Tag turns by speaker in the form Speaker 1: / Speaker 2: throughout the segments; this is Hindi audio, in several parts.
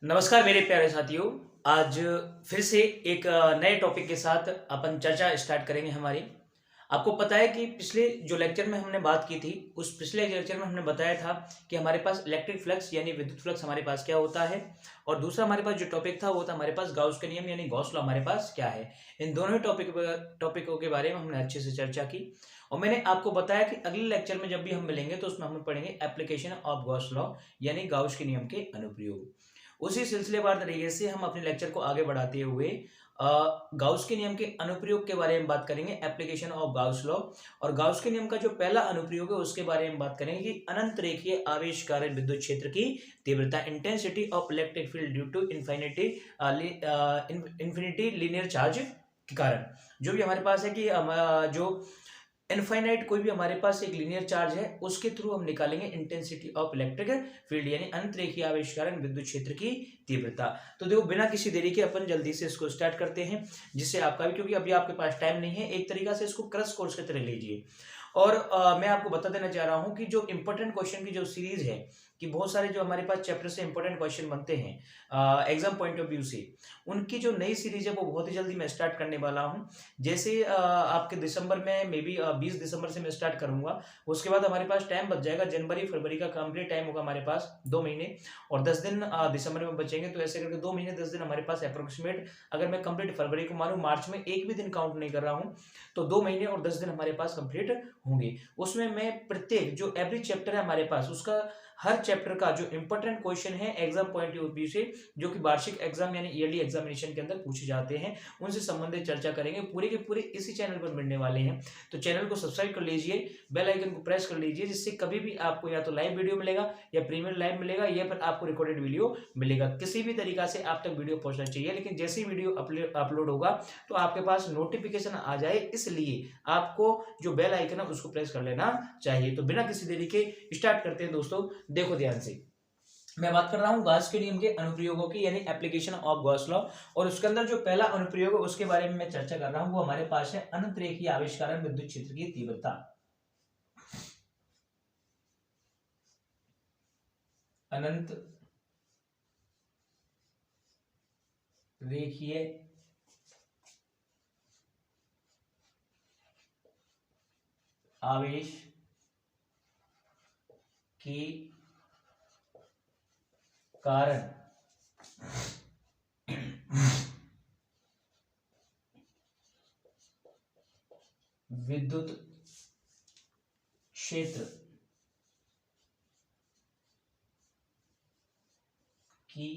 Speaker 1: नमस्कार मेरे प्यारे साथियों। आज फिर से एक नए टॉपिक के साथ अपन चर्चा स्टार्ट करेंगे हमारी। आपको पता है कि पिछले जो लेक्चर में हमने बात की थी, उस पिछले लेक्चर में हमने बताया था कि हमारे पास इलेक्ट्रिक फ्लक्स यानी विद्युत फ्लक्स हमारे पास क्या होता है, और दूसरा हमारे पास जो टॉपिक था वो था हमारे पास गाउस के नियम यानी गॉस लॉ हमारे पास क्या है। इन दोनों ही टॉपिकों के बारे में हमने अच्छे से चर्चा की, और मैंने आपको बताया कि अगले लेक्चर में जब भी हम मिलेंगे तो उसमें हम पढ़ेंगे एप्लीकेशन ऑफ गॉस लॉ यानी गाउस के नियम के अनुप्रयोग। उसी सिलसिलेवार तरीके से हम अपने लेक्चर को आगे बढ़ाते हुए गाउस के नियम के अनुप्रयोग के बारे में बात करेंगे, एप्लीकेशन ऑफ गाउस लॉ। और गाउस के नियम का जो पहला अनुप्रयोग है उसके बारे में बात करेंगे कि अनंत रेखीय आवेश कारण विद्युत क्षेत्र की तीव्रता, intensity of electric field due to infinity linear charge के कारण। जो भी हमारे पास है कि जो इनफाइनाइट कोई भी हमारे पास एक लीनियर चार्ज है उसके थ्रू हम निकालेंगे इंटेंसिटी ऑफ इलेक्ट्रिक फील्ड यानी अंत रेखीय आवेश कारण विद्युत क्षेत्र की तीव्रता। तो देखो बिना किसी देरी के अपन जल्दी से इसको स्टार्ट करते हैं, जिससे आपका भी, क्योंकि अभी आपके पास टाइम नहीं है, एक तरीका से इसको क्रश कोर्स की तरह लीजिए। और मैं आपको बता देना चाह रहा हूं कि जो इंपॉर्टेंट क्वेश्चन की जो सीरीज है, कि बहुत सारे जो हमारे पास चैप्टर से इंपॉर्टेंट क्वेश्चन बनते हैं एग्जाम पॉइंट ऑफ व्यू से, उनकी जो नई सीरीज है वो बहुत ही जल्दी मैं स्टार्ट करने वाला हूं। जैसे आपके दिसंबर में मे बी 20 दिसंबर से मैं स्टार्ट करूंगा। उसके बाद हमारे पास टाइम बच जाएगा, जनवरी फरवरी का कंप्लीट टाइम होगा हमारे पास 2 महीने, और 10 दिन दिसंबर में बचेंगे। तो ऐसे करके 2 महीने 10 दिन हमारे पास अप्रोक्सीमेट, अगर मैं कंप्लीट फरवरी को मानूं, मार्च में एक भी दिन काउंट नहीं कर रहा हूं, तो 2 महीने और 10 दिन हमारे पास कंप्लीट होंगे। उसमें मैं प्रत्येक जो एवरी चैप्टर है हमारे पास, उसका हर चैप्टर का जो इंपॉर्टेंट क्वेश्चन है एग्जाम पॉइंट ऑफ व्यू से, जो कि वार्षिक एग्जाम यानी ईयरली एग्जामिनेशन के अंदर पूछे जाते हैं, उनसे संबंधित चर्चा करेंगे। पूरे के पूरे इसी चैनल पर मिलने वाले हैं। तो चैनल को सब्सक्राइब कर लीजिए, बेल आइकन को प्रेस कर लीजिए, जिससे कभी भी आपको या तो लाइव वीडियो मिलेगा या प्रीमियर लाइव मिलेगा, या फिर आपको रिकॉर्डेड वीडियो मिलेगा। किसी भी तरीका से आप तक वीडियो पहुंचना चाहिए, लेकिन जैसे ही वीडियो अपलोड होगा तो आपके पास नोटिफिकेशन आ जाए, इसलिए आपको जो बेल आइकन है उसको प्रेस कर लेना चाहिए। तो बिना किसी देरी के स्टार्ट करते हैं दोस्तों। देखो ध्यान से, मैं बात कर रहा हूं गॉस के नियम के अनुप्रयोगों की यानी एप्लीकेशन ऑफ गॉस लॉ, और उसके अंदर जो पहला अनुप्रयोग है उसके बारे में मैं चर्चा कर रहा हूं। वो हमारे पास है अनंत रेखीय आवेश कारण विद्युत क्षेत्र की तीव्रता। अनंत रेखीय आवेश की कारण विद्युत क्षेत्र की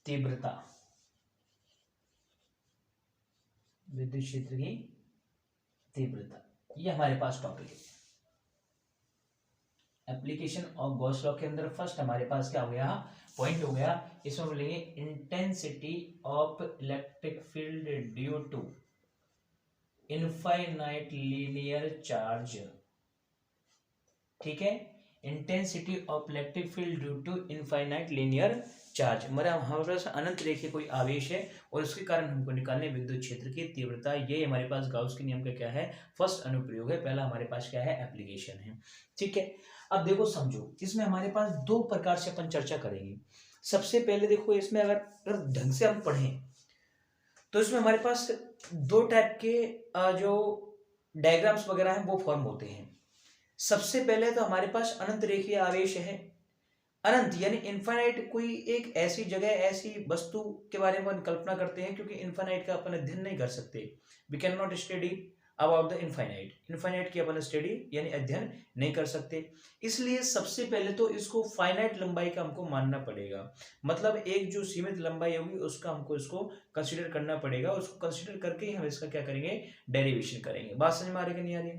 Speaker 1: तीव्रता, विद्युत क्षेत्र की तीव्रता, ये हमारे पास टॉपिक है। एप्लीकेशन ऑफ गॉस लॉ के अंदर फर्स्ट हमारे पास क्या हो गया, पॉइंट हो गया, इसमें बोलेंगे intensity of electric field due to infinite linear charge. ठीक है, intensity of electric field due to infinite linear charge, हमारे पास अनंत रेखीय कोई आवेश है और उसके कारण हमको निकालने विद्युत क्षेत्र की तीव्रता। ये हमारे पास गाउस के नियम का क्या है, फर्स्ट अनुप्रयोग है। पहला हमारे पास क्या है, एप्लीकेशन है। ठीक है, अब देखो समझो, इसमें हमारे पास दो प्रकार से अपन चर्चा करेंगे। सबसे पहले देखो, इसमें अगर ढंग से हम पढ़ें तो इसमें हमारे पास दो टाइप के जो डायग्राम्स वगैरह हैं वो फॉर्म होते हैं। सबसे पहले तो हमारे पास अनंत रेखीय आवेश है। अनंत यानी इनफाइनाइट, कोई एक ऐसी जगह, ऐसी वस्तु के बारे में कल्पना करते हैं, क्योंकि इनफाइनाइट का अपन अध्ययन नहीं कर सकते। We can not study about the infinite, infinite की अपन स्टडी यानी अध्ययन नहीं कर सकते। इसलिए सबसे पहले तो इसको फाइनाइट लंबाई का हमको मानना पड़ेगा। मतलब एक जो सीमित लंबाई होगी उसका हमको इसको कंसीडर करना पड़ेगा। उसको कंसीडर करके ही हम इसका क्या करेंगे, डेरिवेशन करेंगे। बात समझ में आ रही कि नहीं आ रही?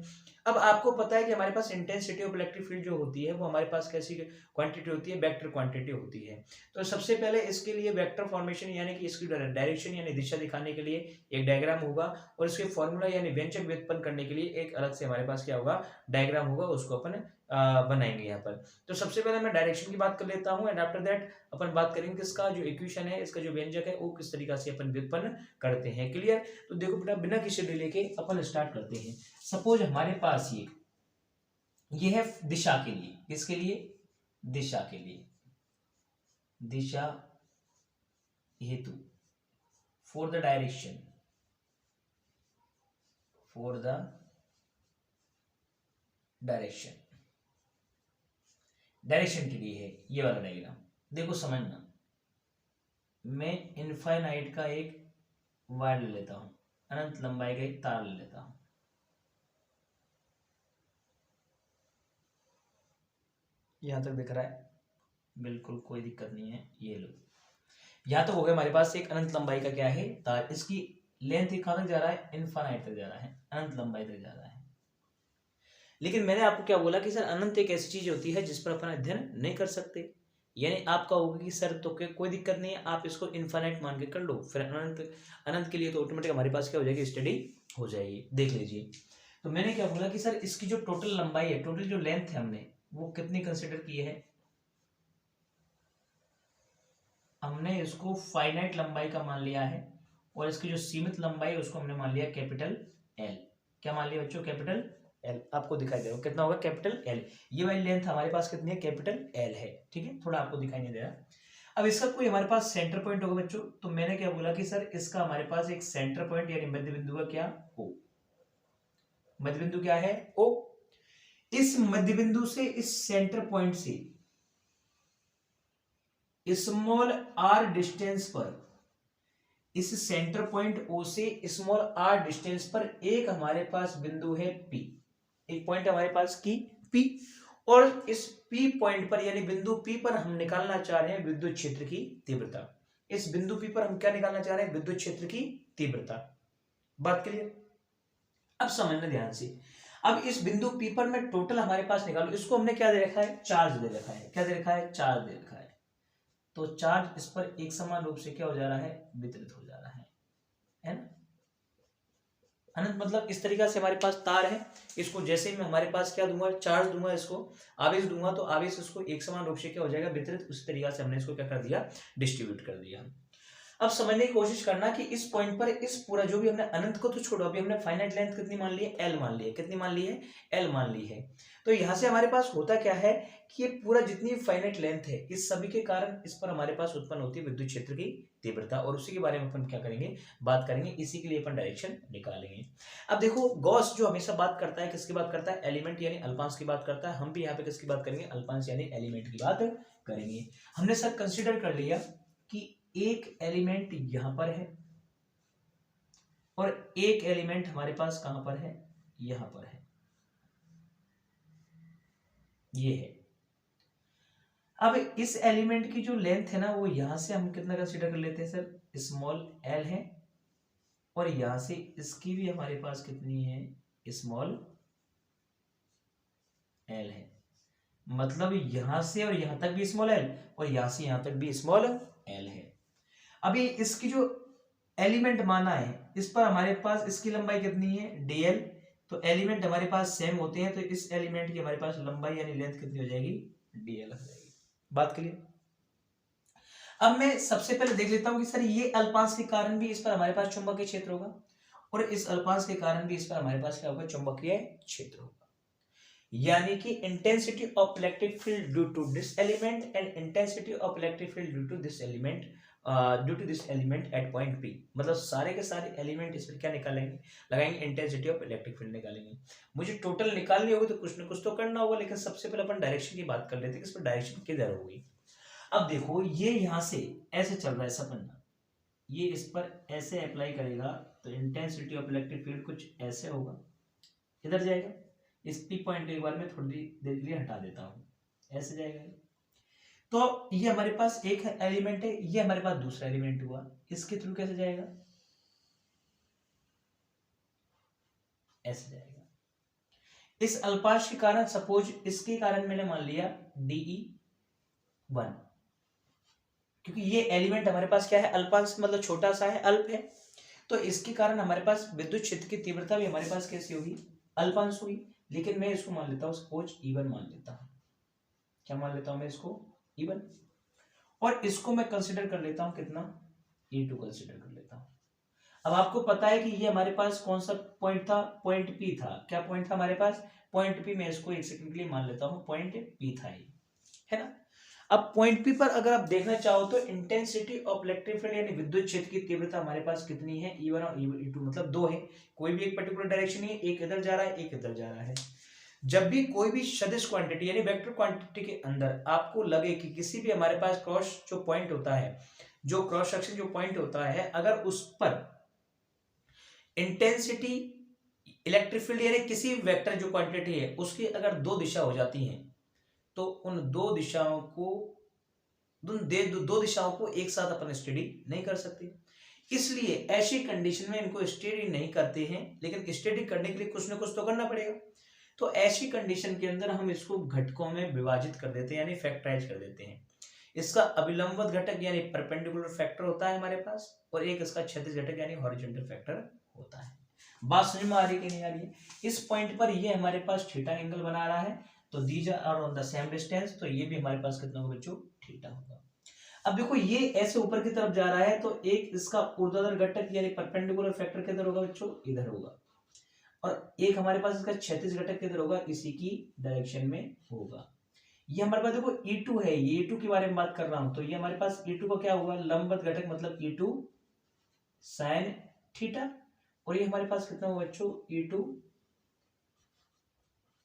Speaker 1: अब आपको पता है कि हमारे पास इंटेंसिटी ऑफ इलेक्ट्रिक फील्ड जो होती है वो हमारे पास कैसी क्वांटिटी होती है, वेक्टर क्वांटिटी होती है। तो सबसे पहले इसके लिए वेक्टर फॉर्मेशन यानी कि इसकी डायरेक्शन यानी दिशा दिखाने के लिए एक डायग्राम होगा, और इसके फॉर्मूला यानी व्यंजक व्युत्पन्न करने के लिए एक अलग से हमारे पास क्या होगा, डायग्राम होगा, उसको अपन बनाएंगे यहाँ पर। तो सबसे पहले मैं डायरेक्शन की बात कर लेता हूँ, एंड आफ्टर दैट अपन बात करेंगे कि इसका जो इक्वेशन है, इसका जो व्यंजक है वो किस तरीका से अपन व्युत्पन्न करते हैं। क्लियर? तो देखो बेटा, बिना किसी डिले के अपन स्टार्ट करते हैं। सपोज हमारे पास ये है दिशा के लिए, किसके लिए, दिशा के लिए, दिशा हेतु, for the direction, for the direction, direction के लिए है ये वाला डायग्राम। देखो समझना, मैं इनफाइनाइट का एक वायर ले लेता हूं, अनंत लंबाई का एक तार ले लेता हूं, यहां तक दिख रहा है, बिल्कुल कोई दिक्कत नहीं है। ये लो, यहां तक हो गया हमारे पास एक अनंत लंबाई का क्या है तार। इसकी लेंथ कहां तक जा रहा है, इनफाइनाइट तक जा रहा है, अनंत लंबाई तक जा रहा है। लेकिन मैंने आपको क्या बोला कि सर अनंत एक ऐसी चीज होती है जिस पर अपन अध्ययन नहीं कर सकते, यानी आप कहोगे कि सर तो कोई दिक्कत नहीं है, आप इसको इनफाइनाइट मान के कर लो, फिर अनंत अनंत के लिए तो ऑटोमेटिक हमारे पास क्या हो जाएगी, स्टडी हो जाएगी। देख लीजिए, तो मैंने क्या बोला कि सर इसकी जो टोटल लंबाई है, टोटल जो लेंथ है हमने वो कितनी कंसिडर की है, हमने इसको फाइनाइट लंबाई का मान लिया है, और इसकी जो सीमित लंबाई है उसको हमने मान लिया कैपिटल एल। क्या मान लिया बच्चों, कैपिटल एल। आपको दिखाई दे रहा है कितना होगा, कैपिटल एल। ये वाली लेंथ हमारे पास कितनी है, कैपिटल एल है, ठीक है, थोड़ा आपको दिखाई नहीं दे रहा। अब इसका कोई हमारे पास सेंटर पॉइंट होगा बच्चों, तो मैंने क्या बोला कि सर इसका हमारे पास एक सेंटर पॉइंट यानी मध्य बिंदु का क्या, ओ। मध्य बिंदु क्या है, ओ। इस मध्य बिंदु से, इस सेंटर पॉइंट से स्मॉल आर डिस्टेंस पर, इस सेंटर पॉइंट ओ से स्मॉल आर डिस्टेंस पर एक हमारे पास बिंदु है पी, एक पॉइंट हमारे पास की पी, और इस पी पॉइंट पर यानी बिंदु पी पर हम निकालना चाह रहे हैं विद्युत क्षेत्र की तीव्रता। इस बिंदु पी पर हम क्या निकालना चाह रहे हैं, विद्युत क्षेत्र की तीव्रता। बात क्लियर? अब समझना ध्यान से। अब इस बिंदु पी पर मैं टोटल हमारे पास निकालू, इसको हमने क्या दे रखा है, चार्ज दे रखा है। क्या दे रखा है, चार्ज दे रखा है। तो चार्ज इस पर एक समान रूप से क्या हो जा रहा है, वितरित हो जा रहा है ना। अनंत मतलब इस तरीका से हमारे पास तार है, इसको जैसे ही मैं हमारे पास क्या दूंगा, चार्ज दूंगा, इसको आवेश दूंगा, तो आवेश इसको एक समान रूप से क्या हो जाएगा, वितरित। उस तरीका से हमने इसको क्या कर दिया, डिस्ट्रीब्यूट कर दिया। अब समझने की कोशिश करना कि इस पॉइंट पर इस पूरा जो भी हमने अनंत को तो छोड़ो, अभी हमने फाइनाइट लेंथ कितनी मान ली है, एल मान ली है। कितनी मान ली है, एल मान ली है। तो यहां से हमारे पास होता क्या है कि ये पूरा जितनी फाइनाइट लेंथ है, इस सभी के कारण इस पर हमारे पास उत्पन्न होती है विद्युत क्षेत्र की तीव्रता, और उसी के बारे में अपन क्या करेंगे, बात करेंगे। इसी के लिए अपन डायरेक्शन निकालेंगे। अब देखो, गॉस जो हमेशा बात करता है, किसकी बात करता है, एलिमेंट यानी अल्पांश की बात करता है। हम भी यहाँ पे किसकी बात करेंगे, अल्पांश यानी एलिमेंट की बात करेंगे। हमने सर कंसिडर कर लिया कि एक एलिमेंट यहां पर है और एक एलिमेंट हमारे पास कहां पर है, यहां पर है, ये है। अब इस एलिमेंट की जो लेंथ है ना, वो यहां से हम कितना कंसीडर कर लेते हैं सर, स्मॉल एल है, और यहां से इसकी भी हमारे पास कितनी है, स्मॉल एल है। मतलब यहां से और यहां तक भी स्मॉल एल, और यहां से यहां तक भी स्मॉल एल है। अभी इसकी जो एलिमेंट माना है, इस पर हमारे पास इसकी लंबाई कितनी है, डीएल। तो एलिमेंट हमारे पास सेम होते हैं, तो इस एलिमेंट की हमारे पास लंबाई यानी लेंथ कितनी हो जाएगी, डीएल हो जाएगी। बात क्लियर? अब मैं सबसे पहले देख लेता हूं कि सर ये अल्पांश के कारण भी इस पर हमारे पास चुंबकीय क्षेत्र होगा, और इस अल्पांश के कारण भी इस पर हमारे पास क्या होगा, चुंबकीय क्षेत्र होगा। यानी कि intensity of electric field due to this element and intensity of electric field due to this element at point P. मतलब सारे के सारे एलिमेंट इस पर क्या निकालेंगे, लगाएंगे, इंटेंसिटी ऑफ इलेक्ट्रिक फील्ड निकालेंगे। मुझे टोटल निकालनी होगी तो कुछ ना कुछ तो करना होगा, लेकिन सबसे पहले अपन डायरेक्शन की बात कर लेते हैं कि इस पर डायरेक्शन किधर होगी। अब देखो, ये यहां से ऐसे चल रहा है सपन्ना, ये इस पर ऐसे अप्लाई करेगा, तो इंटेंसिटी ऑफ इलेक्ट्रिक फील्ड कुछ ऐसे होगा, इधर जाएगा। इस पी पॉइंट को एक बार मैं थोड़ी देर के लिए हटा देता हूं, ऐसे जाएगा। तो ये हमारे पास एक एलिमेंट है, ये हमारे पास दूसरा एलिमेंट हुआ, इसके थ्रू कैसे जाएगा, ऐसे जाएगा। इस अल्पांश के कारण, सपोज इसके कारण मैंने मान लिया DE1, क्योंकि ये एलिमेंट हमारे पास क्या है, अल्पांश मतलब छोटा सा है, अल्प है, तो इसके कारण हमारे पास विद्युत क्षेत्र की तीव्रता भी हमारे पास कैसी होगी, अल्पांश होगी। लेकिन मैं इसको मान लेता हूं सपोज E1 मान लेता हूं। क्या मान लेता हूं मैं इसको, E1, और इसको मैं कंसिडर कर लेता हूं कितना, E2 कंसिडर कर लेता हूं। अब आपको पता है कि ये हमारे पास कौन सा पॉइंट था, पॉइंट पी था। क्या पॉइंट था हमारे पास, पॉइंट पी। मैं इसको एक सेकंड के लिए मान लेता हूं, पॉइंट पी था ये, है ना। अब पॉइंट पी पर अगर आप देखना चाहो तो इंटेंसिटी ऑफ इलेक्ट्रिक फील्ड यानी विद्युत क्षेत्र की तीव्रता हमारे पास कितनी है, E1 और E2, मतलब दो है, कोई भी एक पर्टिकुलर डायरेक्शन नहीं है, एक इधर जा रहा है एक इधर जा रहा है। जब भी कोई भी सदिश क्वांटिटी यानी वेक्टर क्वांटिटी के अंदर आपको लगे कि किसी भी हमारे पास क्रॉस जो पॉइंट होता है, जो क्रॉस सेक्शन जो पॉइंट होता है, अगर उस पर इंटेंसिटी इलेक्ट्रिक फील्ड यानी किसी वेक्टर जो क्वांटिटी है उसकी अगर दो दिशा हो जाती हैं तो उन दो दिशाओं को एक साथ अपन स्टडी नहीं कर सकते। इसलिए ऐसी कंडीशन में इनको स्टडी नहीं करते हैं, लेकिन स्टडी करने के लिए कुछ ना कुछ तो करना पड़ेगा। तो ऐसी कंडीशन के अंदर हम इसको घटकों में विभाजित कर देते हैं यानी फैक्टराइज कर देते हैं। इसका अभिलंबवत घटक यानी परपेंडिकुलर फैक्टर होता है हमारे पास, और एक इसका क्षैतिज घटक यानी हॉरिजॉन्टल फैक्टर होता है। बात समझ में आ रही है कि नहीं आ रही है? इस पॉइंट पर ये हमारे पास थीटा एंगल बना रहा है, तो these are on the same distance, तो ये भी हमारे पास कितना होगा बच्चों, थीटा होगा। अब देखो ये ऐसे ऊपर की तरफ जा रहा है, तो एक इसका ऊर्ध्वाधर घटक यानी परपेंडिकुलर फैक्टर किधर होगा बच्चों, इधर होगा, और एक हमारे पास इसका क्षैतिज घटक किधर होगा, इसी की डायरेक्शन में होगा। ये हमारे पास देखो E2 है, ये E2 के बारे में बात कर रहा हूं, तो ये हमारे पास E2 का क्या होगा, लंबवत घटक, मतलब E2 sin थीटा, और ये हमारे पास कितना होगा बच्चों, E2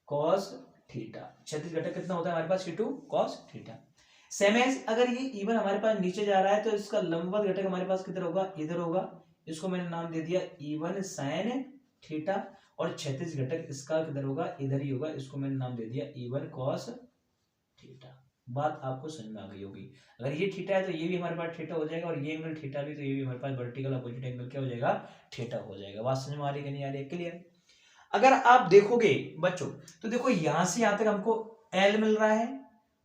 Speaker 1: cos थीटा। क्षैतिज घटक कितना होता है हमारे पास, E2 cos theta. Same as अगर ये E1 हमारे पास नीचे जा रहा है तो इसका लंबवत घटक हमारे पास किधर होगा, इधर होगा, इसको मैंने नाम दे दिया E1 sin थीटा, और क्षैतिज घटक इसका किधर होगा, इधर ही होगा, इसको मैंने नाम दे दिया E1 cos थीटा। बात आपको समझ में आ गई होगी। अगर ये थीटा है तो ये भी हमारे पास थीटा हो जाएगा, और ये एंगल थीटा भी, तो ये भी हमारे पास वर्टिकल अपोजिट एंगल क्या हो जाएगा, थीटा हो जाएगा। बात समझ में आ रही है कि नहीं आ रही है? क्लियर? अगर आप देखोगे बच्चों तो देखो यहां से यहां तक हमको L मिल रहा है,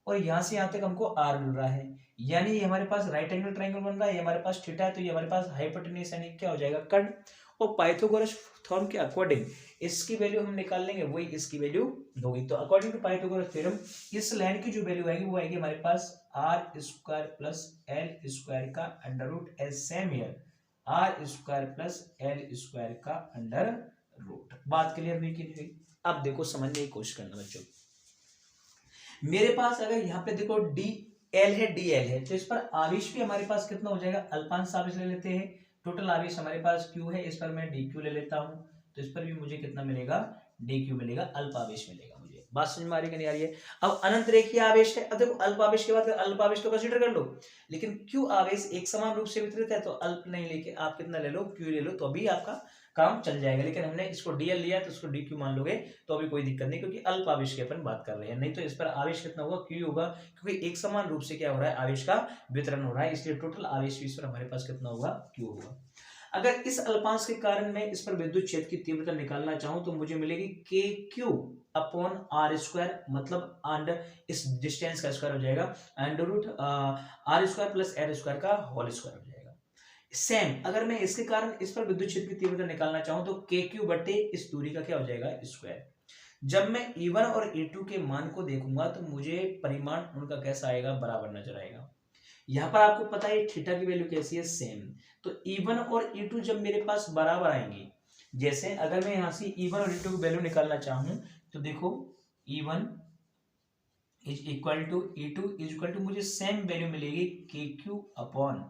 Speaker 1: और यहां से यहां तक हमको R मिल रहा है, यानी ये हमारे पास राइट एंगल ट्रायंगल बन रहा है, ये हमारे पास थीटा है, तो ये हमारे पास हाइपोटेन्यूज यानी क्या हो जाएगा, कर्ण। और पाइथागोरस थ्योरम के अकॉर्डिंग इसकी वैल्यू हम निकाल लेंगे, वही इसकी वैल्यू होगी। तो अकॉर्डिंग टू पाइथागोरस थ्योरम इस लाइन की जो वैल्यू आएगी वो आएगी हमारे पास R square plus L square का under root, as same here R square plus L square का अंडर रूट। बात क्लियर हुई कि नहीं? अब देखो समझने की कोशिश करना बच्चों, मेरे पास अगर यहाँ पे देखो DL है, DL है, तो इस पर आवेश भी हमारे पास कितना हो जाएगा, अल्पांश आवेश ले लेते हैं। टोटल आवेश हमारे पास Q है, इस पर मैं DQ ले लेता हूँ, तो इस पर भी मुझे कितना मिलेगा, DQ मिलेगा, अल्प आवेश मिलेगा मुझे। बात समझ में आ रही है कि नहीं आ रही है? अब अनंत रेखीय आवेश है, अब देखो अल्प आवेश के बाद अल्प आवेश तो कंसीडर कर लो, लेकिन Q आवेश एक समान रूप से वितरित है, तो अल्प नहीं लेके आप कितना ले लो, Q ले लो, तो अभी आपका काम चल जाएगा। लेकिन हमने इसको DL लिया तो इसको DQ मान लोगे तो अभी कोई दिक्कत नहीं, क्योंकि अल्प आवेश की अपन बात कर रहे हैं। नहीं तो इस पर आवेश कितना होगा, Q होगा, क्योंकि एक समान रूप से क्या हो रहा है, आवेश का वितरण हो रहा है, इसलिए टोटल आवेश भी इस पर हमारे पास कितना होगा, Q होगा। अगर इस अल्पांश के कारण मैं इस पर विद्युत क्षेत्र की तीव्रता निकालना चाहूं तो मुझे मिलेगी KQ अपॉन R स्क्वायर, मतलब अंडर इस डिस्टेंस का स्क्वायर हो जाएगा, under root R square plus L square का होल स्क्वायर हो जाएगा। सेम अगर मैं इसके कारण इस पर विद्युत क्षेत्र की तीव्रता निकालना चाहूं तो KQ बटे इस दूरी का क्या हो जाएगा, स्क्वायर। जब मैं E1 और E2 के मान को देखूंगा तो मुझे परिमाण उनका कैसा आएगा, बराबर नजर आएगा। यहाँ पर आपको पता है थीटा की वैल्यू कैसी है, सेम। तो E1 और E2 जब मेरे पास बराबर आएंगे, जैसे अगर मैं यहाँ से E1 और E2 की वैल्यू निकालना चाहूं तो देखो E1 is equal to E2 is equal to, मुझे सेम वैल्यू मिलेगी KQ upon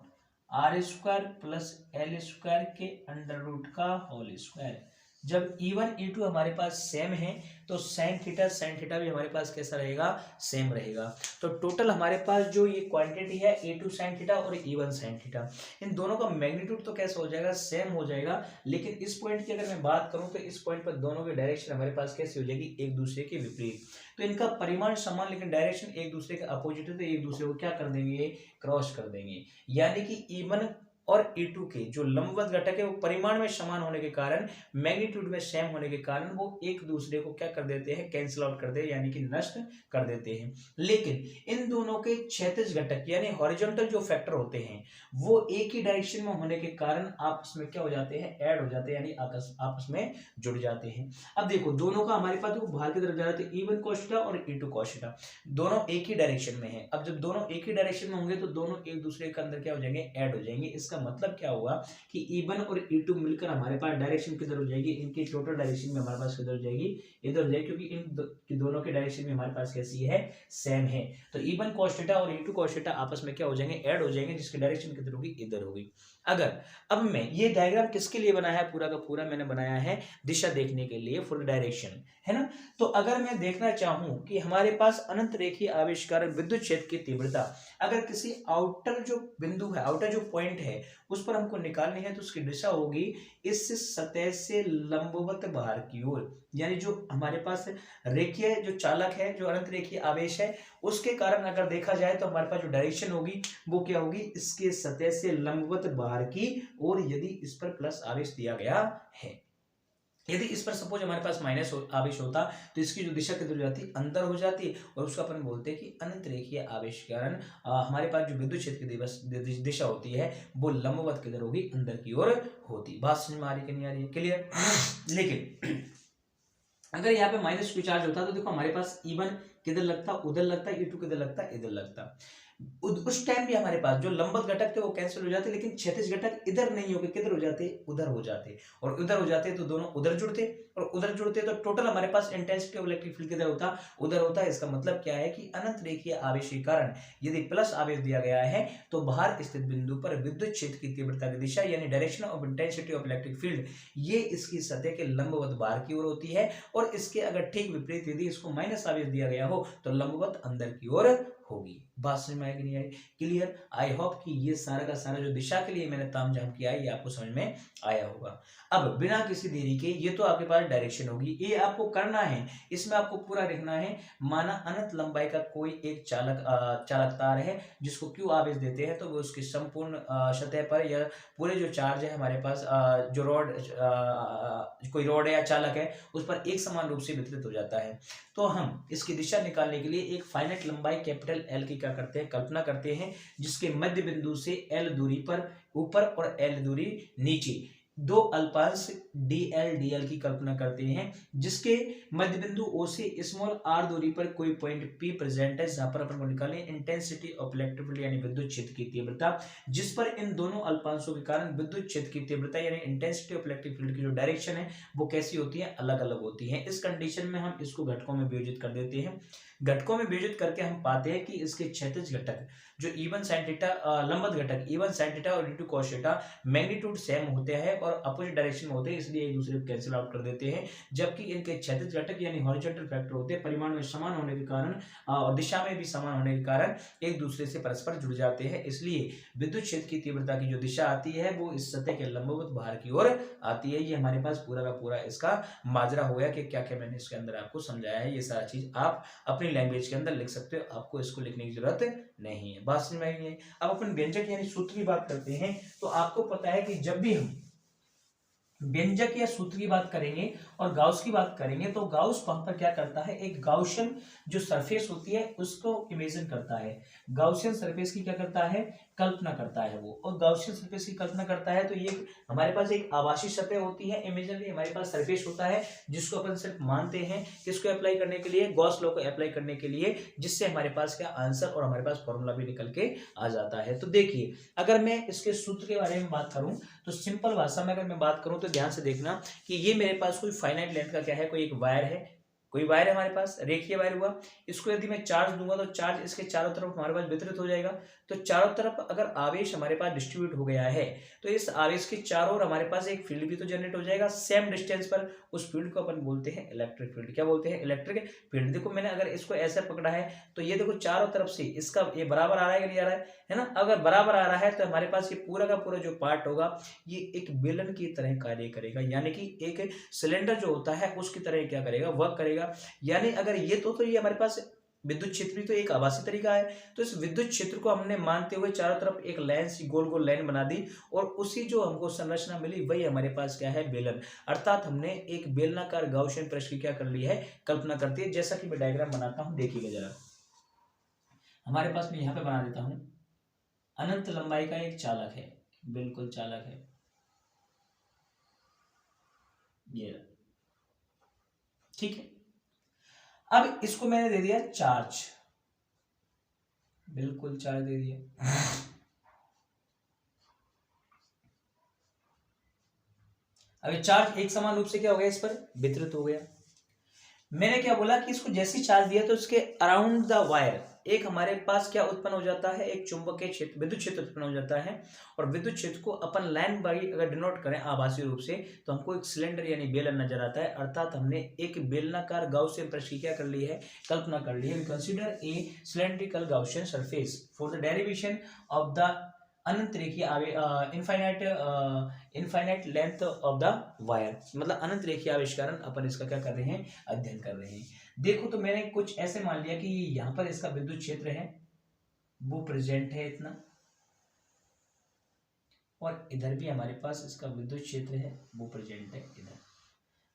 Speaker 1: R square plus L square के अंडर रूट का होल स्क्वायर। जब E1 E2 हमारे पास सेम है तो साइन थीटा भी हमारे पास कैसा रहेगा, सेम रहेगा। तो टोटल हमारे पास जो ये क्वांटिटी है E2 साइन थीटा और E1 साइन थीटा, इन दोनों का मैग्नीट्यूड तो कैसा हो जाएगा, सेम हो जाएगा। लेकिन इस पॉइंट की अगर मैं बात करूं तो इस पॉइंट पर दोनों की डायरेक्शन हमारे पास कैसी हो जाएगी, एक दूसरे के विपरीत। तो इनका परिमाण समान लेकिन डायरेक्शन एक दूसरे के अपोजिट है, तो एक दूसरे को क्या कर देंगे, क्रॉस कर देंगे। यानी कि E1 और E2 के जो लंबवत घटक है वो परिमाण में समान होने के कारण, मैग्नीट्यूड में सेम होने के कारण वो एक दूसरे को क्या कर देते हैं, कैंसिल आउट कर दे, यानी कि नष्ट कर देते हैं। लेकिन इन दोनों के क्षैतिज घटक यानी हॉरिजॉन्टल जो फैक्टर होते हैं वो एक ही डायरेक्शन में होने के कारण आपस में क्या हो जाते हैं, ऐड हो जाते हैं, यानी आपस में जुड़ जाते हैं। अब देखो दोनों का हमारे पास बाहर की तरफ जा रहे थे, E1 cos थीटा और E2 cos थीटा, दोनों एक ही डायरेक्शन में है। अब जब दोनों एक ही डायरेक्शन में होंगे तो दोनों एक दूसरे के अंदर क्या हो जाएंगे, ऐड हो जाएंगे। इसका इसका मतलब क्या हुआ कि E1 और E2 मिलकर हमारे पास डायरेक्शन किधर हो जाएगी, इनकी टोटल डायरेक्शन में हमारे पास किधर हो जाएगी, इधर हो जाएगी, क्योंकि इन दोनों के डायरेक्शन में हमारे पास कैसी है, सेम है। तो E1 cos थीटा और E2 cos थीटा आपस में क्या हो जाएंगे, ऐड हो जाएंगे, जिसकी डायरेक्शन किधर होगी, इधर होगी। अगर अब मैं ये डायग्राम किसके लिए बनाया है, पूरा का पूरा मैंने बनाया है दिशा देखने के लिए, फुल डायरेक्शन, है ना। तो अगर मैं देखना चाहूं कि हमारे पास अनंत रेखीय आवेश कारण विद्युत क्षेत्र की तीव्रता अगर किसी आउटर जो बिंदु है, आउटर जो पॉइंट है उस पर हमको निकालनी है, तो उसकी दिशा होगी इस सतह से लंबवत बाहर की ओर। यानी जो हमारे पास रेखीय जो चालक है, जो अनंत रेखीय आवेश है, उसके कारण अगर देखा जाए तो हमारे पास जो डायरेक्शन होगी वो क्या होगी, इसके सतह से लंबवत बाहर की ओर, यदि इस पर प्लस आवेश दिया गया है। यदि इस पर सपोज हमारे पास माइनस आवेश होता तो इसकी जो दिशा किधर हो जाती, अंदर हो जाती, और उसको अपन बोलते हैं कि अनंत रेखीय आवेश के कारण हमारे पास जो विद्युत क्षेत्र की दिशा होती है वो लंबवत किधर होगी, अंदर की ओर होती। बात समझ में आ रही कि नहीं आ रही है, क्लियर। लेकिन अगर यहाँ पे माइनस क्यू चार्ज होता तो देखो हमारे पास E1 किधर लगता, उधर लगता, E2 किधर लगता, इधर लगता। उस टाइम भी हमारे पास जो लंबवत घटक थे वो कैंसिल हो जाते, लेकिन क्षैतिज घटक इधर नहीं होके किधर हो जाते, उधर हो जाते, और उधर हो जाते तो दोनों उधर जुड़ते, और उधर जुड़ते तो टोटल हमारे पास इंटेंसिटी ऑफ इलेक्ट्रिक फील्ड किधर होता, उधर होता। इसका मतलब क्या है कि अनंत रेखीय आवेश के कारण यदि प्लस आवेश दिया गया है तो बाहर स्थित बिंदु पर विद्युत क्षेत्र की तीव्रता की दिशा यानी direction of intensity of electric field ये इसकी सतह के लंबवत बाहर की ओर होती है, और इसके अगर ठीक विपरीत यदि इसको माइनस आवेश दिया गया हो तो लंबवत अंदर की ओर होगी। बात समझ में आएगी नहीं आई, क्लियर। आई होप कि ये सारा का सारा जो दिशा के लिए मैंने तामझाम किया है ये आपको समझ में आया होगा। अब बिना किसी देरी के ये तो आपके पास डायरेक्शन होगी, ये आपको करना है, इसमें आपको पूरा लिखना है। माना अनंत लंबाई का कोई एक चालक तार है जिसको क्यू आवेश देते हैं, तो वो उसकी संपूर्ण सतह पर या पूरे जो चार्ज है हमारे पास जो रॉड कोई रॉड है या चालक है उस पर एक समान रूप से वितरित हो जाता है। तो हम इसकी दिशा निकालने के लिए एक फाइनाइट लंबाई कैपिटल एल की क्या करते हैं, कल्पना करते हैं, जिसके मध्य बिंदु से एल दूरी पर ऊपर और एल दूरी नीचे दो अल्पांश डीएल की कल्पना करते हैं, जिसके मध्य बिंदु ओ से स्मॉल आर दूरी पर कोई पॉइंट पी प्रेजेंट है, जहां पर अपन को निकालें इंटेंसिटी ऑफ इलेक्ट्रिक फील्ड यानी विद्युत क्षेत्र की तीव्रता, जिस पर इन दोनों अल्पांशों के कारण विद्युत क्षेत्र की तीव्रता यानी इंटेंसिटी ऑफ इलेक्ट्रिक फील्ड की जो डायरेक्शन है वो कैसी होती है, अलग अलग होती है। इस कंडीशन में हम इसको घटकों में विभाजित कर देते हैं। घटकों में विभाजित करके हम पाते हैं कि इसके क्षैतिज घटक जो E1 sin थीटा लंबवत घटक E1 sin थीटा और E2 cos theta magnitude same होते हैं और अपोजिट डायरेक्शन में होते हैं, इसलिए एक दूसरे को कैंसिल आउट कर देते हैं। जबकि इनके क्षैतिज घटक यानी हॉरिजॉन्टल फैक्टर होते हैं, परिमाण में समान होने के कारण और दिशा में भी समान होने के कारण एक दूसरे से परस्पर जुड़ जाते हैं, इसलिए विद्युत क्षेत्र की तीव्रता की जो दिशा आती है वो इस सतह के लंबवत बाहर की ओर आती है। ये हमारे पास पूरा का पूरा इसका माजरा हो गया कि क्या क्या मैंने इसके अंदर आपको समझाया है। ये सारा चीज आप अपनी लैंग्वेज के अंदर लिख सकते हो, आपको इसको लिखने की जरूरत नहीं है। बात समझ में आई है। अब अपन व्यंजक यानी सूत्र की बात करते हैं, तो आपको पता है कि जब भी हम व्यंजक या सूत्र की बात करेंगे और गाउस की बात करेंगे तो गाउस वहां पर क्या करता है, एक गाउसियन जो सरफेस होती है उसको इमेजिन करता है, गाउसियन सरफेस की क्या करता है, कल्पना करता है वो। और गाउसियन सरफेस की कल्पना करता है तो ये हमारे पास एक आभासी सतह होती है, इमेजिनरी हमारे पास सरफेस होता है जिसको अपन सिर्फ मानते हैं किसको अप्लाई करने के लिए, गॉस लॉ को अप्लाई करने के लिए, जिससे हमारे पास क्या आंसर और हमारे पास फॉर्मूला भी निकल के आ जाता है। तो देखिए अगर मैं इसके सूत्र के बारे में बात करूं तो सिंपल भाषा में अगर मैं बात करूं तो ध्यान से देखना कि ये मेरे पास कोई फाइनाइट लेंथ का क्या है, कोई एक वायर है, कोई वायर है हमारे पास, रेखीय वायर हुआ। इसको यदि मैं चार्ज दूंगा तो चार्ज इसके चारों तरफ हमारे पास वितरित हो जाएगा। तो चारों तरफ अगर आवेश हमारे पास डिस्ट्रीब्यूट हो गया है तो इस आवेश के चारों ओर हमारे पास एक फील्ड भी तो जनरेट हो जाएगा सेम डिस्टेंस पर। उस फील्ड को अपन बोलते हैं इलेक्ट्रिक फील्ड। क्या बोलते हैं, इलेक्ट्रिक फील्ड। देखो मैंने अगर इसको ऐसे पकड़ा है तो ये देखो चारों तरफ से इसका ये बराबर आ रहा है कि नहीं आ रहा है ना। अगर बराबर आ रहा है तो हमारे पास ये पूरा का पूरा जो पार्ट होगा ये एक बेलन की तरह कार्य करेगा, यानी कि एक सिलेंडर जो होता है उसकी तरह क्या करेगा, वर्क करेगा। यानी अगर ये तो ये हमारे पास विद्युत क्षेत्र भी तो एक आभासी तरीका है। तो इस विद्युत क्षेत्र को हमने मानते हुए चारों तरफ एक लाइन सी गोल गोल लाइन बना दी और उसी जो हमको संरचना मिली वही हमारे पास क्या है, बेलन। अर्थात हमने एक बेलनाकार गाउसियन पृष्ठ की क्या कर ली है, कल्पना करती है। जैसा कि मैं डायग्राम बनाता हूं देखिएगा जरा, हमारे पास मैं यहां पे बना देता हूं, अनंत लंबाई का एक चालक है, बिल्कुल चालक है ये, ठीक है। अब इसको मैंने दे दिया चार्ज, बिल्कुल चार्ज दे दिया। अब ये चार्ज एक समान रूप से क्या हो गया, इस पर वितरित हो गया। मैंने क्या बोला कि इसको जैसे चार्ज दिया तो उसके अराउंड द वायर एक हमारे पास क्या उत्पन्न हो जाता है, एक चुंबकीय क्षेत्र, विद्युत क्षेत्र उत्पन्न हो जाता है। और विद्युत क्षेत्र को अपन लाइन बाई अगर डिनोट करें आभासी रूप से, तो हमको एक सिलेंडर यानी बेलन नजर आता है। अर्थात हमने एक बेलनाकार गाउसियन पृष्ठ की क्या कर ली है, कल्पना कर ली है। Consider a cylindrical Gaussian surface for the derivation of the अनंत रेखीय infinite length of the wire, मतलब अनंत रेखीय आविष्कारण अपन इसका क्या कर रहे हैं, अध्ययन कर रहे हैं। देखो तो मैंने कुछ ऐसे मान लिया कि यहाँ पर इसका विद्युत क्षेत्र है वो प्रेजेंट है इतना, और इधर भी हमारे पास इसका विद्युत क्षेत्र है वो प्रेजेंट है इधर।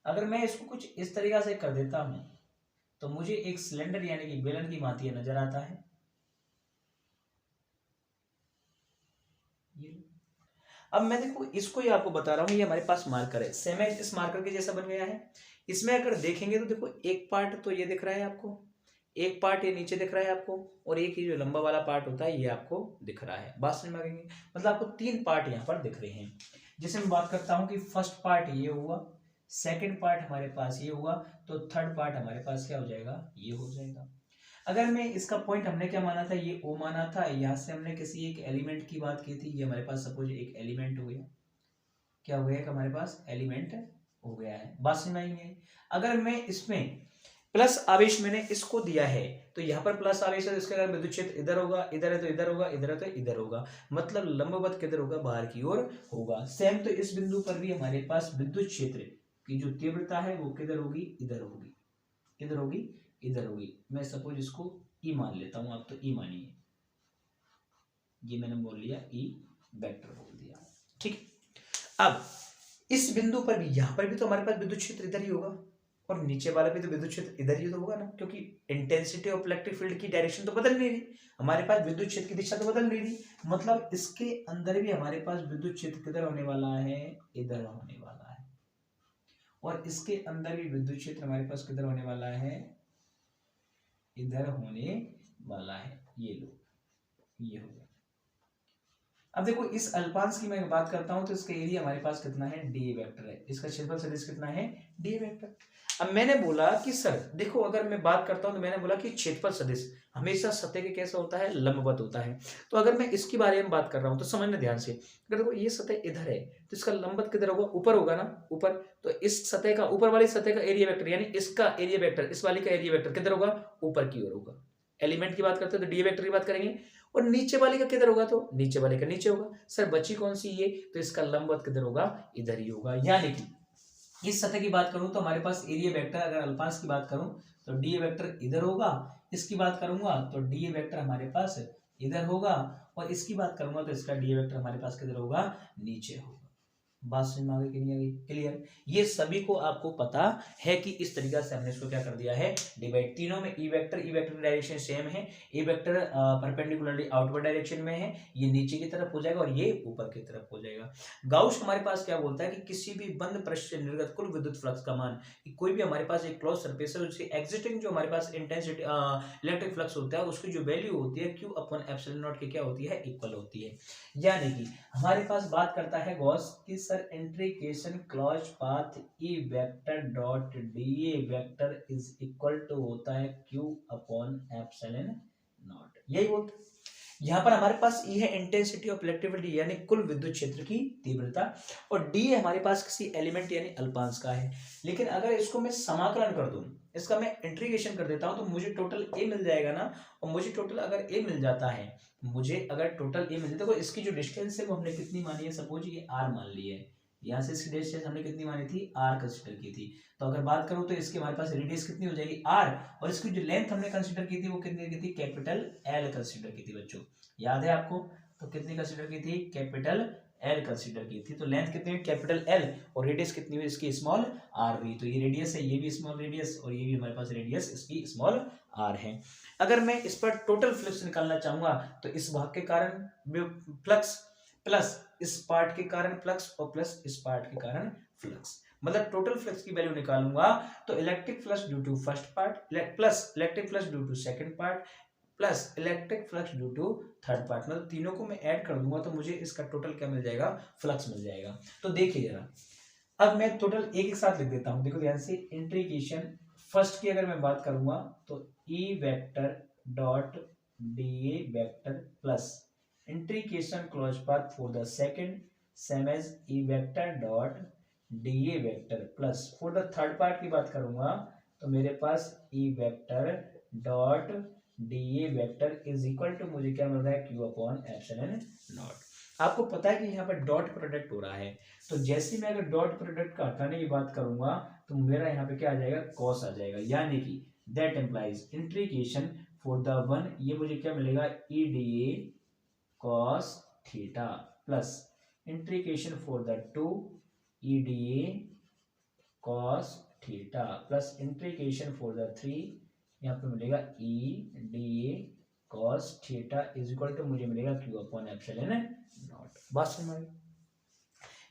Speaker 1: अगर मैं इसको कुछ इस तरीका से कर देता हूं तो मुझे एक सिलेंडर यानी कि बेलन की भांति नजर आता है। ये अब मैं देखो इसको ही आपको बता रहा हूं, ये हमारे पास मार्कर है, सेम है इस मार्कर के जैसा बन गया है। इसमें अगर देखेंगे तो देखो एक पार्ट तो ये दिख रहा है आपको, एक पार्ट ये नीचे दिख रहा है आपको, और एक ये जो लंबा वाला पार्ट होता है ये आपको दिख रहा है। बात समझ में आ गई? मतलब आपको तीन पार्ट यहाँ पर दिख रहे हैं। जैसे मैं बात करता हूँ कि फर्स्ट पार्ट ये हुआ, सेकंड पार्ट हमारे पास ये हुआ, तो थर्ड पार्ट हमारे पास क्या हो जाएगा, ये हो जाएगा। अगर मैं इसका पॉइंट हमने क्या माना था, ये ओ माना था, यहाँ से हमने किसी एक एलिमेंट की बात की थी, ये हमारे पास सपोज एक एलिमेंट हो गया, क्या हो गया कि हमारे पास एलिमेंट हो गया है। बात समझ में आई है? अगर मैं इसमें प्लस आवेश मैंने इसको दिया है तो यहाँ पर प्लस आवेश है, इसका विद्युत क्षेत्र इधर होगा, इधर है तो इधर होगा, इधर है तो इधर होगा, मतलब लंबवत किधर होगा, बाहर की ओर होगा। सेम तो इस बिंदु पर भी हमारे पास विद्युत क्षेत्र की जो तीव्रता है वो किधर होगी, इधर होगी, किधर होगी, इधर होगी। मैं सपोज इसको ई मान लेता हूं, आप तो ई मानिए, ये मैंने बोल लिया ई वेक्टर बोल दिया, ठीक। अब इस बिंदु पर भी, यहां पर भी तो हमारे पास विद्युत क्षेत्र इधर ही होगा, और नीचे वाला भी तो विद्युत क्षेत्र इधर ही तो होगा ना, क्योंकि इंटेंसिटी ऑफ इलेक्ट्रिक फील्ड की डायरेक्शन तो बदल नहीं रही, हमारे पास विद्युत क्षेत्र की दिशा तो बदल नहीं रही। मतलब इसके अंदर भी हमारे पास विद्युत क्षेत्र किधर होने वाला है, इधर होने वाला है, और इसके अंदर भी विद्युत क्षेत्र हमारे पास किधर होने वाला है, इधर होने वाला है। ये लो, ये हो गया। अब देखो इस अल्पांश की मैं बात करता हूं तो इसका एरिया हमारे पास कितना है, डी वेक्टर है, इसका क्षेत्रफल सदिश कितना है, डी वेक्टर। अब मैंने बोला कि सर देखो अगर मैं बात करता हूं तो मैंने बोला कि क्षेत्रफल सदिश हमेशा सतह के कैसा होता है, लंबवत होता है। तो अगर मैं इसके बारे में बात कर रहा हूं तो समझना ध्यान से, अगर देखो ये सतह इधर है तो इसका लंबवत किधर होगा, ऊपर होगा ना, ऊपर। तो इस सतह का, ऊपर वाली सतह का एरिया वेक्टर यानी इसका एरिया वेक्टर, इस वाली का एरिया वेक्टर किधर होगा, ऊपर की ओर होगा। एलिमेंट की बात करते हैं तो डी वेक्टर की बात करेंगे, और नीचे वाले का किधर होगा, तो नीचे वाले का नीचे होगा। सर बची कौन सी ये, तो इसका लंबवत किधर होगा, इधर ही होगा। यानी कि इस सतह की बात करूं तो हमारे पास एरिया वेक्टर, अगर अल्पांश की बात करूं तो डी वेक्टर इधर होगा, इसकी बात करूंगा तो डी वेक्टर हमारे पास इधर होगा, और इसकी बात करूंगा तो इसका डी वेक्टर हमारे पास किधर होगा, नीचे होगा। बात समझ में आ गई कि नहीं आ गई, क्लियर? ये सभी को आपको पता है कि इस तरीका से हमने इसको क्या कर दिया है, डिवाइड। तीनों में ई वेक्टर डायरेक्शन सेम है, E vector perpendicularly outward direction में है, ये नीचे की तरफ हो जाएगा और ये ऊपर की तरफ हो जाएगा। गाउस हमारे पास क्या बोलता है कि किसी भी बंद पृष्ठ से निर्गत कुल विद्युत फ्लक्स का मान, कोई भी हमारे पास एक क्लोज सरफेस है उसकी एग्जिटिंग जो हमारे पास इंटेंसिटी इलेक्ट्रिक फ्लक्स होता है उसकी जो वैल्यू होती है क्यू अपॉन एप्सिलॉन नॉट की क्या होती है, इक्वल होती है। यानी कि हमारे पास बात करता है गॉस की सर integration closed path E vector dot D A vector is equal to होता है क्यू अपॉन एप्सिलॉन नॉट, यही बोलते हैं। यहाँ पर हमारे पास ई है इंटेंसिटी ऑफ इलेक्ट्रिसिटी यानी कुल विद्युत क्षेत्र की तीव्रता, और डी हमारे पास किसी एलिमेंट यानी अल्पांश का है। लेकिन अगर इसको मैं समाकलन कर दूं, इसका मैं इंटीग्रेशन कर देता हूं तो मुझे टोटल ए मिल जाएगा ना, और मुझे टोटल अगर ए मिल जाता है, मुझे अगर टोटल ए मिल जाता है तो इसकी जो डिस्टेंस है वो हमने कितनी मानी है, सपोज ये आर मान ली है, यहाँ से इसकी डिस्टेंस हमने कितनी मानी थी, आर कंसिडर की थी। तो अगर बात करूं तो इसके हमारे पास रेडियस कितनी हो जाएगी, आर, और इसकी जो लेंथ हमने कंसिडर की थी वो कितनी की थी, कैपिटल एल कंसिडर की थी। बच्चों याद है आपको, तो कितनी कंसिडर की थी, कैपिटल एल कंसिडर की थी। तो लेंथ कितनी हुई, कैपिटल एल, और रेडियस कितनी हुई इसकी, स्मॉल आर हुई। तो ये रेडियस है, ये भी स्मॉल रेडियस, और ये भी हमारे पास रेडियस इसकी स्मॉल आर है। अगर मैं इस पर टोटल फ्लक्स निकालना चाहूंगा तो इस भाग के कारण फ्लक्स प्लस इस पार्ट के कारण फ्लक्स और प्लस इस पार्ट के कारण फ्लक्स, मतलब टोटल फ्लक्स की वैल्यू निकालूंगा तो electric flux due to first part plus electric flux due to second part plus electric flux due to third part, मतलब तीनों को मैं ऐड कर दूंगा तो मुझे इसका टोटल क्या मिल जाएगा, फ्लक्स मिल जाएगा। तो देखिए जरा,
Speaker 2: अब मैं टोटल एक साथ लिख देता हूं, देखो ध्यान से। इंटीग्रेशन फर्स्ट की अगर मैं बात करूंगा तो E vector dot D A vector plus integration closed path for the second same as E vector dot D A vector plus for the third part की बात करूंगा तो मेरे पास E vector dot D A vector is equal to मुझे क्या मिल रहा है, क्यू अपॉन एप्सिलॉन नॉट। आपको पता है कि यहाँ पर डॉट प्रोडक्ट हो रहा है, तो जैसे मैं अगर डॉट प्रोडक्ट का हटाने की बात करूंगा तो मेरा यहाँ पे क्या आ जाएगा, कॉस आ जाएगा, यानी कि that implies integration for the one, ये मुझे क्या मिलेगा, E D A cos theta plus integration for the two E D A cos theta plus integration for the three, यहाँ पे मिलेगा E D A cos theta is equal to मुझे मिलेगा क्यू अपॉन एप्सिलॉन नॉट। बात समझ में?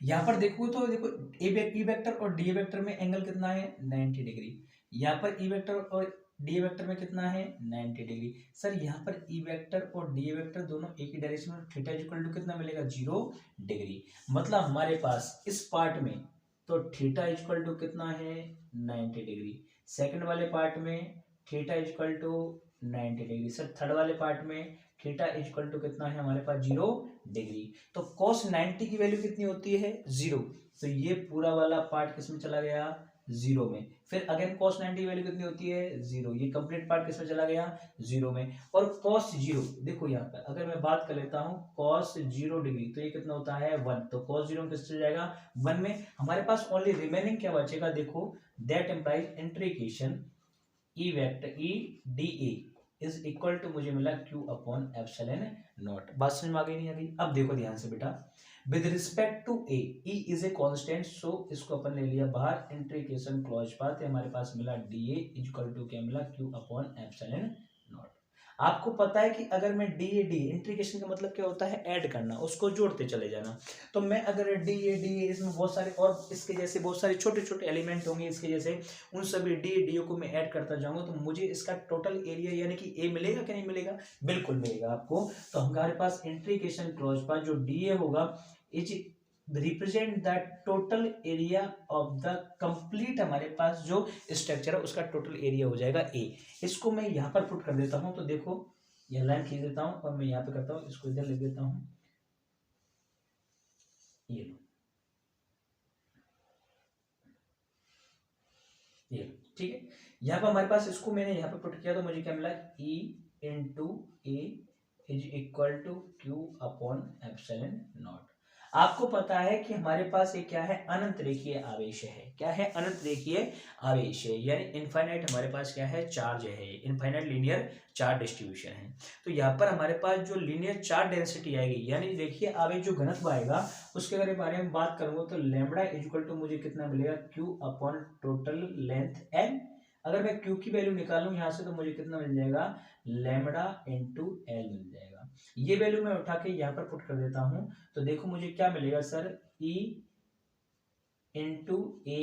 Speaker 2: यहाँ पर देखो तो देखो ई वेक्टर और डी वेक्टर में एंगल कितना है, 90 डिग्री। यहाँ पर ई वेक्टर और डी वेक्टर में कितना है, 90 डिग्री। सर यहाँ पर ई वेक्टर और डी वेक्टर दोनों एक ही डायरेक्शन में, थीटा इक्वल टू कितना मिलेगा, 0 डिग्री। मतलब हमारे पास इस पार्ट में तो थीटा इक्वल टू कितना है, 90 डिग्री। सेकंड वाले पार्ट में थीटा इक्वल टू 90 डिग्री। सर थर्ड वाले पार्ट में थीटा इक्वल टू कितना है हमारे पास, 0 डिग्री। तो cos 90 की वैल्यू कितनी होती है, 0। तो ये पूरा वाला पार्ट किसमें चला गया, 0 में। फिर अगेन cos 90 की वैल्यू कितनी होती है, 0। ये कंप्लीट पार्ट किसमें चला गया, 0 में। और cos 0 देखो यहाँ पर अगर मैं बात कर लेता हूँ cos 0 डिग्री, तो ये कितना होता है, 1। तो cos 0 किस चला जाएगा, 1 में। हमारे पास ओनली रिमेनिंग क्या बचेगा, देखो that implies integration E vector E D A is equal to मुझे मिला क्यू अपॉन एप्सिलॉन नॉट। बात समझ में आ गई नहीं आ गई? अब देखो ध्यान से बेटा, with respect to A, E is a constant, so इसको अपन ले लिया बाहर। इंटीग्रेशन क्लोज पाथ है हमारे पास मिला डी ए इक्वल टू क्या मिला, क्यू अपॉन एप्सिलॉन नॉट। आपको पता है कि अगर मैं डी ए डी, इंटीग्रेशन का मतलब क्या होता है, ऐड करना, उसको जोड़ते चले जाना। तो मैं अगर डी ए इसमें बहुत सारे और इसके जैसे बहुत सारे छोटे छोटे एलिमेंट होंगे इसके जैसे, उन सभी डी ए को मैं ऐड करता जाऊंगा तो मुझे इसका टोटल एरिया यानी कि ए मिलेगा कि नहीं मिलेगा, बिल्कुल मिलेगा आपको। तो हमारे पास इंटीग्रेशन क्लोज पर जो डी ए होगा is represent the total area of the complete, हमारे पास जो स्ट्रक्चर है उसका टोटल एरिया हो जाएगा ए। इसको मैं यहाँ पर पुट कर देता हूँ, तो देखो यह लाइन खींच देता हूँ और मैं यहाँ पे करता हूँ, इसको इधर लिख देता हूँ, ये लो, ये ठीक है। यहाँ पर हमारे पास इसको मैंने यहाँ पे पुट किया तो मुझे क्या मिला, E into A is equal to Q upon epsilon naught. आपको पता है कि हमारे पास ये क्या है, अनंत रेखीय आवेश है। क्या है, अनंत रेखीय आवेश है, यानी इनफाइनाइट हमारे पास क्या है, चार्ज है, इनफाइनाइट लीनियर चार्ज डिस्ट्रीब्यूशन है। तो यहाँ पर हमारे पास जो लीनियर चार्ज डेंसिटी आएगी, यानी रेखीय आवेश जो घनत्व आएगा, उसके अगर बारे में बात करूंगा तो लैम्बडा इक्वल टू मुझे कितना मिलेगा, Q upon total length L. अगर मैं क्यू की वैल्यू निकालूं यहाँ से तो मुझे कितना मिल जाएगा, लैम्बडा इंटू एल मिल जाएगा। ये वैल्यू मैं उठा के यहाँ पर पुट कर देता हूं तो देखो मुझे क्या मिलेगा सर, ई इंटू ए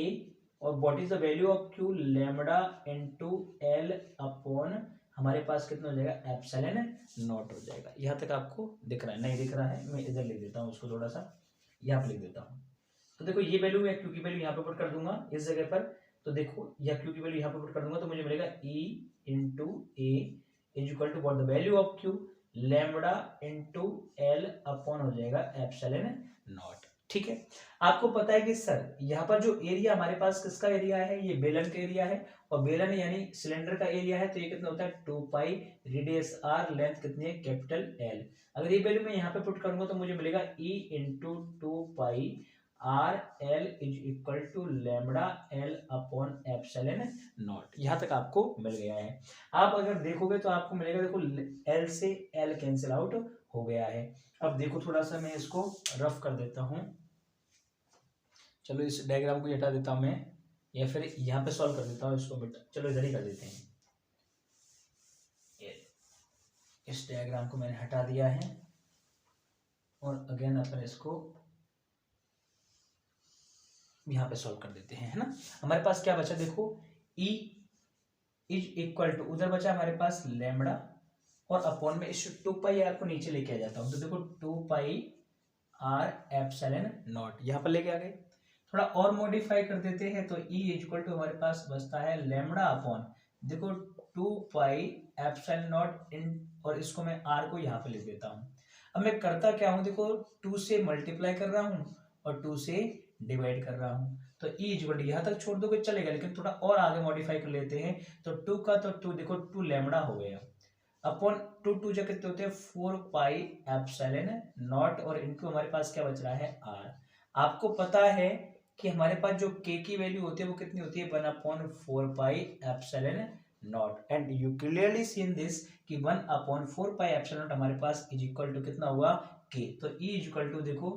Speaker 2: और what is the value of Q, lambda into L upon हमारे पास कितना हो जाएगा, एप्सिलॉन नॉट हो जाएगा। यहाँ तक आपको दिख रहा है, नहीं दिख रहा है, मैं इधर लिख देता हूँ उसको, थोड़ा सा यहाँ पर लिख देता हूँ। तो देखो ये वैल्यू मैं क्यू की वैल्यू यहाँ पे पुट कर दूंगा इस जगह पर, तो देखो या क्यू की वैल्यू यहाँ पे पुट कर दूंगा तो मुझे मिलेगा E into A is equal to what the value of Q, lambda into L upon हो जाएगा एप्सिलॉन नॉट। ठीक है। आपको पता है कि सर यहाँ पर जो एरिया हमारे पास किसका एरिया है, ये बेलन का एरिया है, और बेलन यानी सिलेंडर का एरिया है, तो ये कितना होता है, 2 पाई रेडियस आर, लेंथ कितनी है, कैपिटल एल। अगर ये वैल्यू मैं यहाँ पे पुट करूंगा तो मुझे मिलेगा E into 2 pi R L is equal to lambda L upon epsilon naught. यहाँ तक आपको मिल गया है। आप अगर देखोगे तो आपको मिलेगा, देखो एल से एल कैंसिल आउट हो गया है। अब देखो थोड़ा सा मैं इसको रफ कर देता हूँ, चलो इस डायग्राम को हटा देता हूँ मैं, या फिर यहाँ पे सॉल्व कर देता हूँ इसको बेटा, चलो इधर ही कर देते हैं। इस डायग्राम को मैंने हटा दिया है और अगेन अपन इसको यहाँ पे सॉल्व कर देते हैं, है ना। हमारे पास क्या बचा, देखो E इज इक्वल टू, उधर बचा हमारे पास लैम्बडा और अपॉन में इस 2 पाई आर को नीचे लेके आ जाता हूँ, तो देखो 2 पाई आर एप्सिलॉन नॉट यहाँ पर लेके आ गए। थोड़ा और मॉडिफाई कर देते हैं तो ई इक्वल टू हमारे पास बचता है लैम्बडा अपॉन, देखो 2 पाई एप्सिलॉन नॉट इन, और इसको मैं आर को यहाँ पे लिख देता हूँ। अब मैं करता क्या हूँ, देखो 2 से मल्टीप्लाई कर रहा हूँ और 2 से डिवाइड कर रहा हूँ, तो ई इक्वल टू यहाँ तक छोड़ दोगे चलेगा, लेकिन थोड़ा और आगे मॉडिफाई कर लेते हैं। तो 2 का तो 2, देखो 2 लैम्बडा हो गया अपॉन 2 जा कितने होते हैं 4 पाई एप्सिलॉन नॉट, और इनको हमारे पास क्या बच रहा है आर। आपको पता है कि हमारे पास जो के की वैल्यू होती है वो कितनी होती है 1/4 pi epsilon not, and you clearly seen this कि 1/4 पाई एप्सिलॉन नॉट हमारे पास इज इक्वल टू कितना हुआ के। तो ई इज इक्वल टू देखो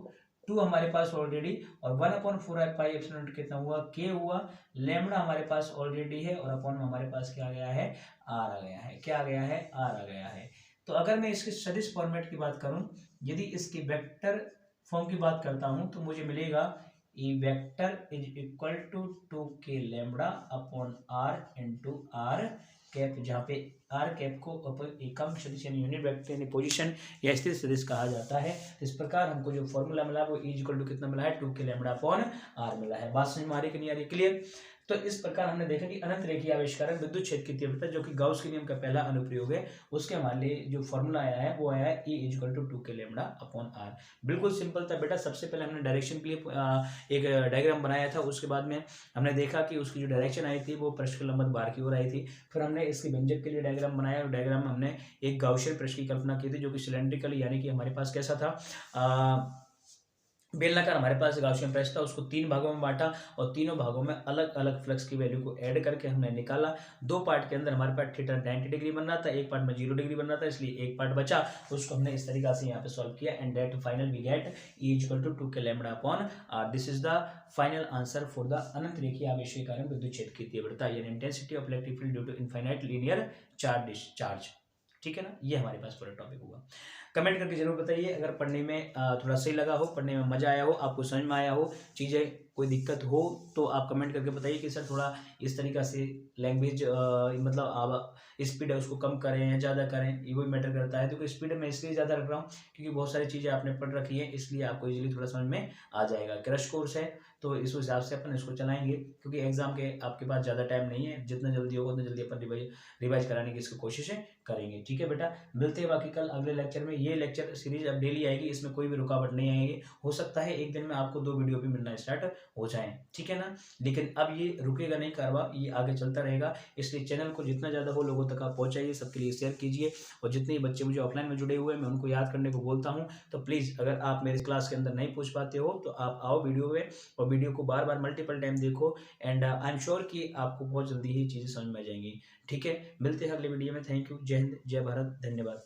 Speaker 2: 2 हमारे पास ऑलरेडी, और 1/4 पाई एप्सिलॉन नॉट कितना हुआ के हुआ, लैम्बडा हमारे पास ऑलरेडी है, और अपॉन में हमारे पास क्या आ गया है आर आ गया है, क्या आ गया है आर आ गया है। तो अगर मैं इसके सदिश फॉर्मेट की बात करूं, यदि इसकी वेक्टर फॉर्म की बात करता हूं तो मुझे मिलेगा E vector is equal to 2k lambda upon R into R cap, जहाँ पे आर कैप को एकम सदिश यानी यूनिट वेक्टर यानी पोजीशन या स्थिर सदिश कहा जाता है। इस प्रकार हमको जो फॉर्मूला मिला वो ई इक्वल टू कितना मिला है 2k लैम्बडा अपॉन आर मिला है। बात समझ में आ रही कि नहीं आ रही, क्लियर। तो इस प्रकार हमने देखा कि अनंत रेखीय आविष्कारक विद्युत क्षेत्र की तीव्रता, जो कि गाउस के नियम का पहला अनुप्रयोग है, उसके हमारे लिए जो फॉर्मूला आया है वो आया है E equal to 2k lambda upon R. बिल्कुल सिंपल था बेटा। सबसे पहले हमने डायरेक्शन के लिए एक डायग्राम बनाया था, उसके बाद में हमने देखा कि उसकी जो डायरेक्शन आई थी वो पृष्ठ के लंबवत बाहर की ओर आई थी। फिर हमने इसके व्यंजक के लिए डायग्राम बनाया, और डायग्राम हमने एक गाउसियन पृष्ठ की कल्पना की थी जो कि सिलेंड्रिकल, यानी कि हमारे पास कैसा था बेलनाकार हमारे पास गाउसियन पृष्ठ था, उसको 3 भागों में बांटा और तीनों भागों में अलग अलग फ्लक्स की वैल्यू को ऐड करके हमने निकाला। 2 पार्ट के अंदर हमारे पास थीटा 90 डिग्री बन रहा था, एक पार्ट में 0 डिग्री बन रहा था, इसलिए एक पार्ट बचा, उसको हमने इस तरीके से यहाँ पे सॉल्व किया, and that final we get E equal to 2k lambda upon R. This is the final answer for the अनंत रेखीय आवेश के कारण विद्युत क्षेत्र की तीव्रता यानी intensity of electric field due to infinite linear charge. ठीक है ना, ये हमारे पास पूरा टॉपिक हुआ। कमेंट करके जरूर बताइए अगर पढ़ने में थोड़ा सही लगा हो, पढ़ने में मजा आया हो, आपको समझ में आया हो, चीज़ें कोई दिक्कत हो तो आप कमेंट करके बताइए कि सर थोड़ा इस तरीक़ा से लैंग्वेज मतलब आप स्पीड है उसको कम करें या ज़्यादा करें, ये वही मैटर करता है। तो स्पीड मैं इसलिए ज़्यादा रख रहा हूँ क्योंकि बहुत सारी चीज़ें आपने पढ़ रखी है, इसलिए आपको इजीली थोड़ा समझ में आ जाएगा। क्रश कोर्स है तो इस हिसाब से अपन इसको चलाएंगे, क्योंकि एग्जाम के आपके पास ज़्यादा टाइम नहीं है, जितना जल्दी होगा उतना जल्दी अपन रिवाइज कराने की इसकी कोशिशें करेंगे। ठीक है बेटा, मिलते हैं बाकी कल अगले लेक्चर में। ये लेक्चर सीरीज अब डेली आएगी, इसमें कोई भी रुकावट नहीं आएगी। हो सकता है एक दिन में आपको 2 वीडियो भी मिलना स्टार्ट हो जाए, ठीक है ना, लेकिन अब ये रुकेगा नहीं कारवा, ये आगे चलता रहेगा। इसलिए चैनल को जितना ज़्यादा हो लोगों तक आप पहुँचाइए, सबके लिए शेयर कीजिए, और जितने बच्चे मुझे ऑफलाइन में जुड़े हुए हैं मैं उनको याद करने को बोलता हूँ। तो प्लीज़ अगर आप मेरे क्लास के अंदर नहीं पूछ पाते हो तो आप आओ वीडियो में, और वीडियो को बार बार मल्टीपल टाइम देखो, एंड आई एम श्योर कि आपको बहुत जल्दी ही चीज़ें समझ में आ जाएंगी। ठीक है, मिलते हैं अगले वीडियो में। थैंक यू, जय हिंद, जय भारत, धन्यवाद।